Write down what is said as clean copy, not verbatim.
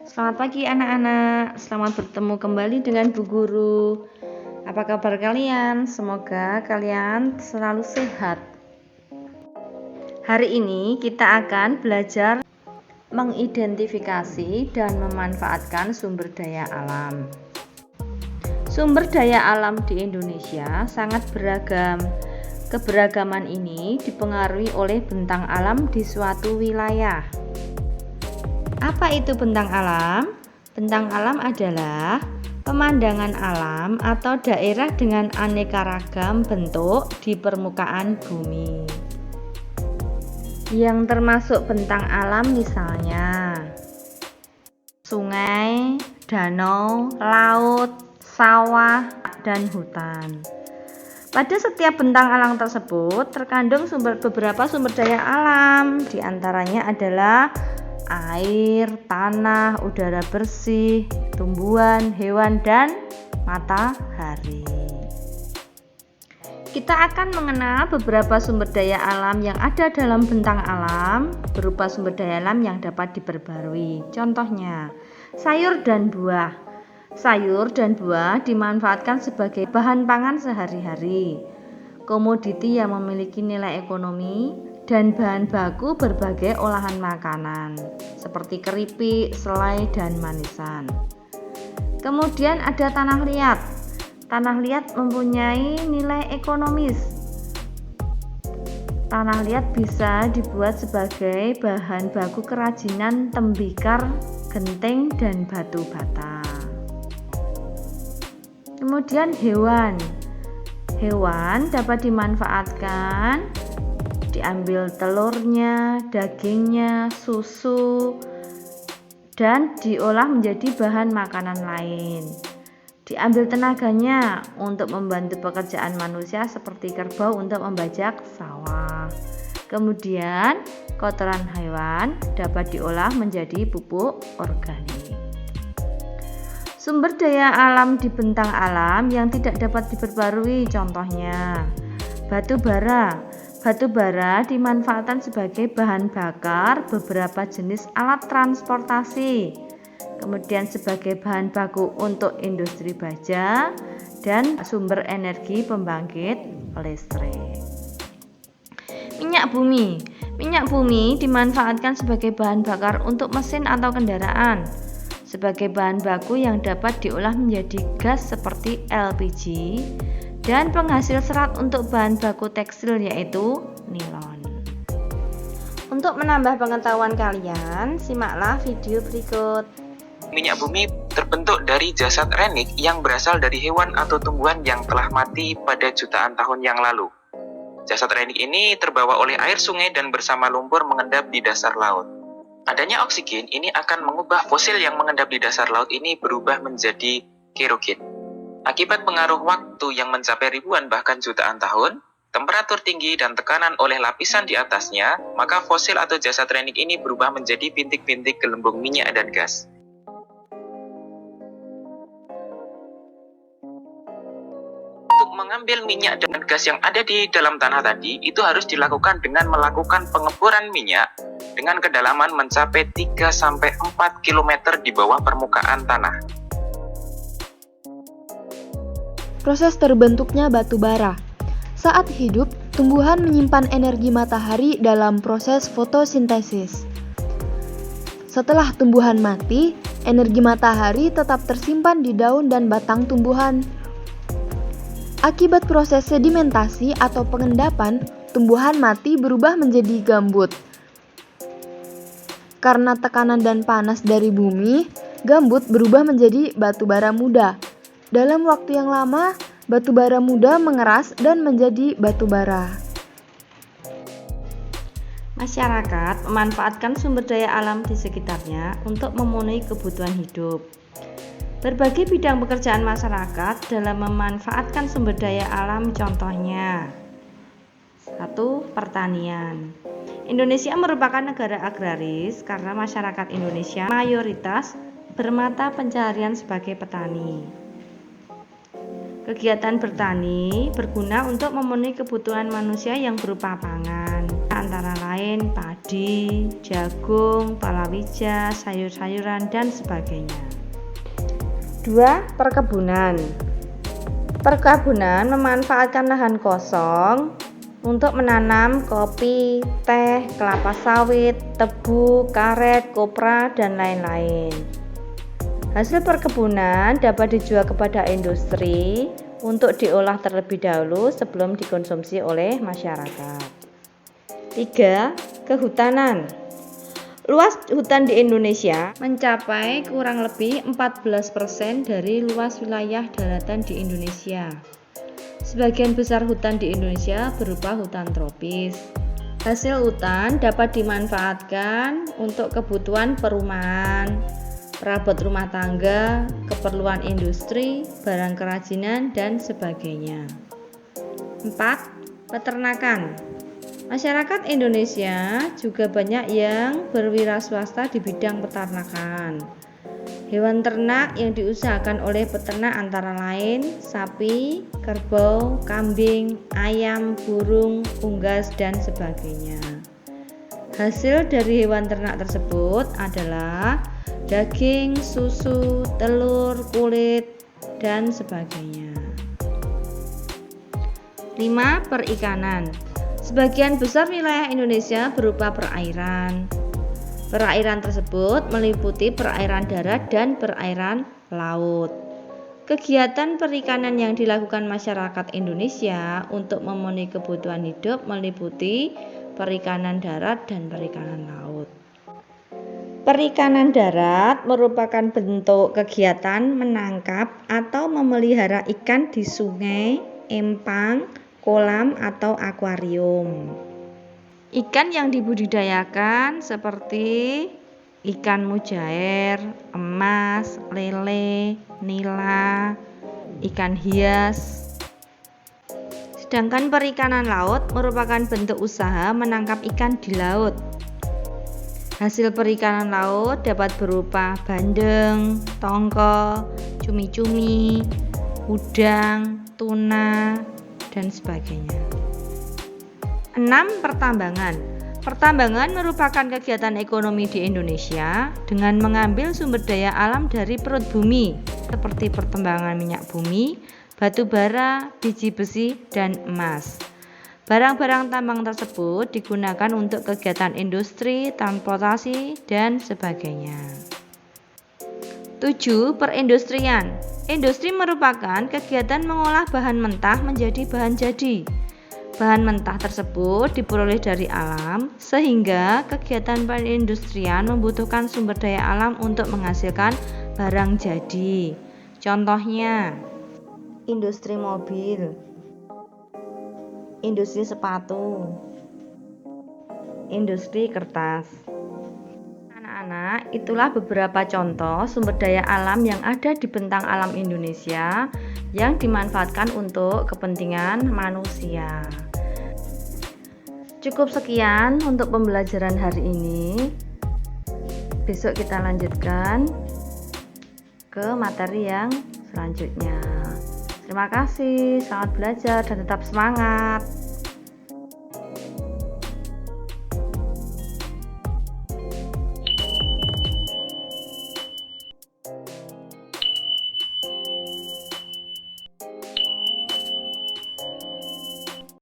Selamat pagi anak-anak, selamat bertemu kembali dengan Bu Guru. Apa kabar kalian? Semoga kalian selalu sehat. Hari ini kita akan belajar mengidentifikasi dan memanfaatkan sumber daya alam. Sumber daya alam di Indonesia sangat beragam. Keberagaman ini dipengaruhi oleh bentang alam di suatu wilayah. Apa itu bentang alam? Bentang alam adalah pemandangan alam atau daerah dengan aneka ragam bentuk di permukaan bumi. Yang termasuk bentang alam misalnya sungai, danau, laut, sawah, dan hutan. Pada setiap bentang alam tersebut terkandung beberapa sumber daya alam, di antaranya adalah air, tanah, udara bersih, tumbuhan, hewan, dan matahari. Kita akan mengenal beberapa sumber daya alam yang ada dalam bentang alam berupa sumber daya alam yang dapat diperbarui. Contohnya, sayur dan buah. Sayur dan buah dimanfaatkan sebagai bahan pangan sehari-hari, komoditi yang memiliki nilai ekonomi, dan bahan baku berbagai olahan makanan seperti keripik, selai, dan manisan. Kemudian ada tanah liat. Tanah liat mempunyai nilai ekonomis. Tanah liat bisa dibuat sebagai bahan baku kerajinan tembikar, genting, dan batu bata. Kemudian hewan. Hewan dapat dimanfaatkan, diambil telurnya, dagingnya, susu, dan diolah menjadi bahan makanan lain. Diambil tenaganya untuk membantu pekerjaan manusia seperti kerbau untuk membajak sawah. Kemudian kotoran hewan dapat diolah menjadi pupuk organik. Sumber daya alam di bentang alam yang tidak dapat diperbarui contohnya batu bara. Batu bara dimanfaatkan sebagai bahan bakar beberapa jenis alat transportasi, kemudian sebagai bahan baku untuk industri baja dan sumber energi pembangkit listrik. Minyak bumi. Minyak bumi dimanfaatkan sebagai bahan bakar untuk mesin atau kendaraan, sebagai bahan baku yang dapat diolah menjadi gas seperti LPG, dan penghasil serat untuk bahan baku tekstil yaitu nilon. Untuk menambah pengetahuan kalian, simaklah video berikut. Minyak bumi terbentuk dari jasad renik yang berasal dari hewan atau tumbuhan yang telah mati pada jutaan tahun yang lalu. Jasad renik ini terbawa oleh air sungai dan bersama lumpur mengendap di dasar laut. Adanya oksigen ini akan mengubah fosil yang mengendap di dasar laut ini berubah menjadi kerogen. Akibat pengaruh waktu yang mencapai ribuan bahkan jutaan tahun, temperatur tinggi dan tekanan oleh lapisan di atasnya, maka fosil atau jasad renik ini berubah menjadi bintik-bintik gelembung minyak dan gas. Untuk mengambil minyak dan gas yang ada di dalam tanah tadi, itu harus dilakukan dengan melakukan pengeboran minyak dengan kedalaman mencapai 3-4 km di bawah permukaan tanah. Proses terbentuknya batu bara. Saat hidup, tumbuhan menyimpan energi matahari dalam proses fotosintesis. Setelah tumbuhan mati, energi matahari tetap tersimpan di daun dan batang tumbuhan. Akibat proses sedimentasi atau pengendapan, tumbuhan mati berubah menjadi gambut. Karena tekanan dan panas dari bumi, gambut berubah menjadi batu bara muda. Dalam waktu yang lama, batu bara muda mengeras dan menjadi batu bara. Masyarakat memanfaatkan sumber daya alam di sekitarnya untuk memenuhi kebutuhan hidup. Berbagai bidang pekerjaan masyarakat dalam memanfaatkan sumber daya alam contohnya 1. Pertanian. Indonesia merupakan negara agraris karena masyarakat Indonesia mayoritas bermata pencaharian sebagai petani. Kegiatan bertani berguna untuk memenuhi kebutuhan manusia yang berupa pangan, antara lain padi, padi, jagung, palawija, sayur-sayuran, dan sebagainya. 2. Perkebunan. Perkebunan memanfaatkan lahan kosong untuk menanam kopi, teh, kelapa sawit, tebu, karet, kopra, dan lain-lain. Hasil perkebunan dapat dijual kepada industri untuk diolah terlebih dahulu sebelum dikonsumsi oleh masyarakat. 3. Kehutanan. Luas hutan di Indonesia mencapai kurang lebih 14% dari luas wilayah daratan di Indonesia. Sebagian besar hutan di Indonesia berupa hutan tropis. Hasil hutan dapat dimanfaatkan untuk kebutuhan perumahan, perabot rumah tangga, keperluan industri, barang kerajinan, dan sebagainya. 4. Peternakan. Masyarakat Indonesia juga banyak yang berwira swasta di bidang peternakan. Hewan ternak yang diusahakan oleh peternak antara lain sapi, kerbau, kambing, ayam, burung, unggas, dan sebagainya. Hasil dari hewan ternak tersebut adalah daging, susu, telur, kulit, dan sebagainya. 5. Perikanan. Sebagian besar wilayah Indonesia berupa perairan. Perairan tersebut meliputi perairan darat dan perairan laut. Kegiatan perikanan yang dilakukan masyarakat Indonesia untuk memenuhi kebutuhan hidup meliputi perikanan darat dan perikanan laut. Perikanan darat merupakan bentuk kegiatan menangkap atau memelihara ikan di sungai, empang, kolam, atau akuarium. Ikan yang dibudidayakan seperti ikan mujair, emas, lele, nila, ikan hias. Sedangkan perikanan laut merupakan bentuk usaha menangkap ikan di laut. Hasil perikanan laut dapat berupa bandeng, tongkol, cumi-cumi, udang, tuna, dan sebagainya. 6. Pertambangan. Pertambangan merupakan kegiatan ekonomi di Indonesia dengan mengambil sumber daya alam dari perut bumi seperti pertambangan minyak bumi, batu bara, biji besi, dan emas. Barang-barang tambang tersebut digunakan untuk kegiatan industri, transportasi, dan sebagainya. 7. Perindustrian. Industri merupakan kegiatan mengolah bahan mentah menjadi bahan jadi. Bahan mentah tersebut diperoleh dari alam, sehingga kegiatan perindustrian membutuhkan sumber daya alam untuk menghasilkan barang jadi. Contohnya, industri mobil, industri sepatu, industri kertas. Anak-anak, itulah beberapa contoh sumber daya alam yang ada di bentang alam Indonesia yang dimanfaatkan untuk kepentingan manusia. Cukup sekian untuk pembelajaran hari ini. Besok kita lanjutkan ke materi yang selanjutnya. Terima kasih, selamat belajar dan tetap semangat.